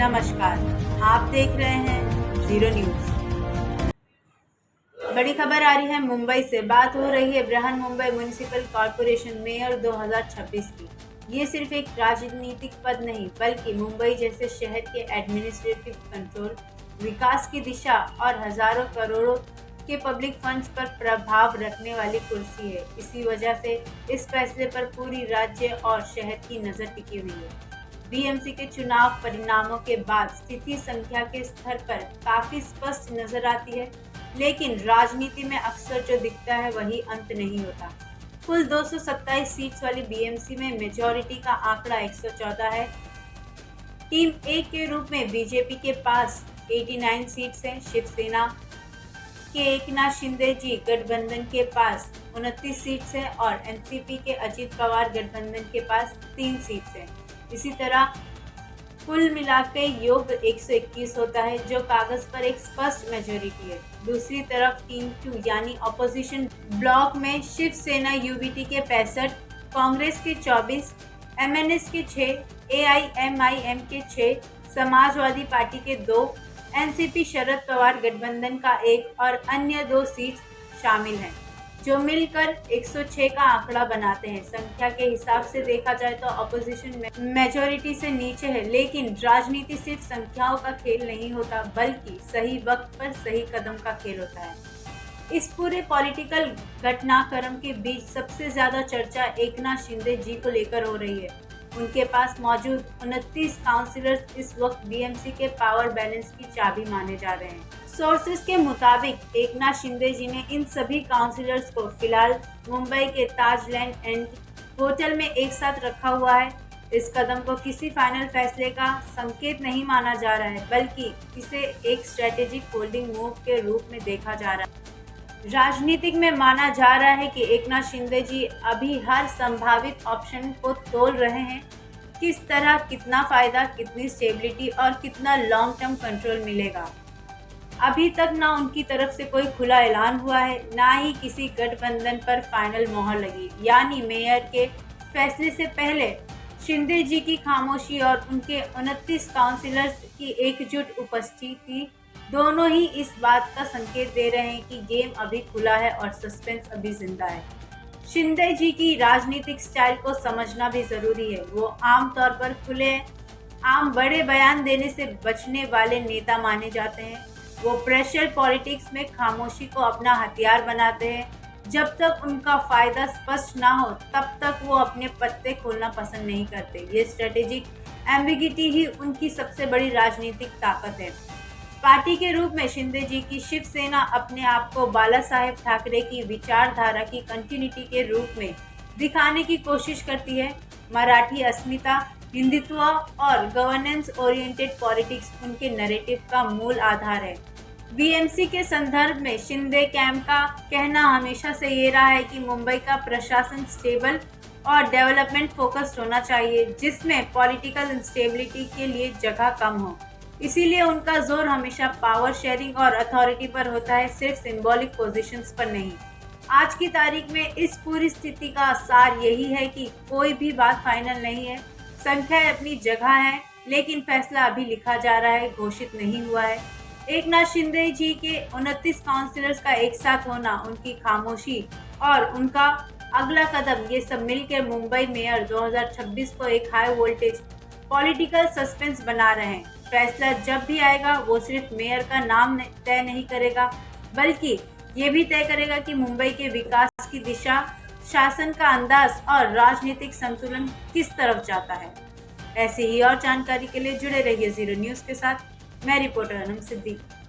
नमस्कार, आप देख रहे हैं जीरो न्यूज। बड़ी खबर आ रही है मुंबई से। बात हो रही है Brihan Mumbai municipal corporation mayor 2026 की। ये सिर्फ एक राजनीतिक पद नहीं, बल्कि मुंबई जैसे शहर के एडमिनिस्ट्रेटिव कंट्रोल, विकास की दिशा और हजारों करोड़ों के पब्लिक फंड्स पर प्रभाव रखने वाली कुर्सी है। इसी वजह से इस फैसले पर पूरी राज्य और शहर की नजर टिकी हुई है। बीएमसी के चुनाव परिणामों के बाद स्थिति संख्या के स्तर पर काफी स्पष्ट नजर आती है, लेकिन राजनीति में अक्सर जो दिखता है वही अंत नहीं होता। कुल 227 सीट्स वाली बीएमसी में मेजॉरिटी का आंकड़ा 114 है। टीम ए के रूप में बीजेपी के पास 89 सीट्स हैं। शिवसेना के एकनाथ शिंदे जी गठबंधन के पास 29 सीट्स हैं और एनसीपी के अजित पवार गठबंधन के पास 3 सीट्स हैं। इसी तरह कुल मिलाकर योग 121 होता है, जो कागज पर एक स्पष्ट मेजोरिटी है। दूसरी तरफ टीम 2 यानी ऑपोजिशन ब्लॉक में शिवसेना यूबीटी के 65, कांग्रेस के 24, एमएनएस के 6, एआईएमआईएम के 6, समाजवादी पार्टी के 2, एनसीपी शरद पवार गठबंधन का 1 और अन्य 2 सीट शामिल हैं, जो मिलकर 106 का आंकड़ा बनाते हैं। संख्या के हिसाब से देखा जाए तो ऑपोजिशन मेजॉरिटी से नीचे है, लेकिन राजनीति सिर्फ संख्याओं का खेल नहीं होता, बल्कि सही वक्त पर सही कदम का खेल होता है। इस पूरे पॉलिटिकल घटनाक्रम के बीच सबसे ज्यादा चर्चा एकनाथ शिंदे जी को लेकर हो रही है। उनके पास मौजूद 29 काउंसिलर्स इस वक्त बीएमसी के पावर बैलेंस की चाबी माने जा रहे हैं। सोर्सेज के मुताबिक एकनाथ शिंदे जी ने इन सभी काउंसिलर्स को फिलहाल मुंबई के ताजलैंड एंड होटल में एक साथ रखा हुआ है। इस कदम को किसी फाइनल फैसले का संकेत नहीं माना जा रहा है, बल्कि इसे एक स्ट्रेटेजिक होल्डिंग मूव के रूप में देखा जा रहा है। राजनीतिक में माना जा रहा है कि एकनाथ शिंदे जी अभी हर संभावित ऑप्शन को तोल रहे हैं। किस तरह, कितना फायदा, कितनी स्टेबिलिटी और कितना लॉन्ग टर्म कंट्रोल मिलेगा। अभी तक ना उनकी तरफ से कोई खुला ऐलान हुआ है, ना ही किसी गठबंधन पर फाइनल मोहर लगी। यानी मेयर के फैसले से पहले शिंदे जी की खामोशी और उनके 29 काउंसिलर्स की एकजुट उपस्थिति दोनों ही इस बात का संकेत दे रहे हैं कि गेम अभी खुला है और सस्पेंस अभी जिंदा है। शिंदे जी की राजनीतिक स्टाइल को समझना भी जरूरी है। वो आमतौर पर खुले आम बड़े बयान देने से बचने वाले नेता माने जाते हैं। वो प्रेशर पॉलिटिक्स में खामोशी को अपना हथियार बनाते हैं। जब तक उनका फायदा स्पष्ट ना हो, तब तक वो अपने पत्ते खोलना पसंद नहीं करते। ये स्ट्रेटेजिक एम्बिगिटी ही उनकी सबसे बड़ी राजनीतिक ताकत है। पार्टी के रूप में शिंदे जी की शिवसेना अपने आप को बाला साहेब ठाकरे की विचारधारा की कंटिन्यूटी के रूप में दिखाने की कोशिश करती है। मराठी अस्मिता, हिंदुत्व और गवर्नेंस ओरिएंटेड पॉलिटिक्स उनके नैरेटिव का मूल आधार है। बीएमसी के संदर्भ में शिंदे कैंप का कहना हमेशा से ये रहा है कि मुंबई का प्रशासन स्टेबल और डेवलपमेंट फोकस्ड होना चाहिए, जिसमें पॉलिटिकल इंस्टेबिलिटी के लिए जगह कम हो। इसीलिए उनका जोर हमेशा पावर शेयरिंग और अथॉरिटी पर होता है, सिर्फ सिंबॉलिक पोजीशंस पर नहीं। आज की तारीख में इस पूरी स्थिति का सार यही है कि कोई भी बात फाइनल नहीं है। संख्या अपनी जगह है, लेकिन फैसला अभी लिखा जा रहा है, घोषित नहीं हुआ है। एकनाथ शिंदे जी के 29 काउंसिलर्स का एक साथ होना, उनकी खामोशी और उनका अगला कदम, ये सब मिलकर मुंबई मेयर 2026 को एक हाई वोल्टेज पॉलिटिकल सस्पेंस बना रहे हैं। फैसला जब भी आएगा, वो सिर्फ मेयर का नाम तय नहीं करेगा, बल्कि ये भी तय करेगा कि मुंबई के विकास की दिशा, शासन का अंदाज और राजनीतिक संतुलन किस तरफ जाता है। ऐसे ही और जानकारी के लिए जुड़े रहिए जीरो न्यूज के साथ। मैं रिपोर्टर अनम सिद्दीकी।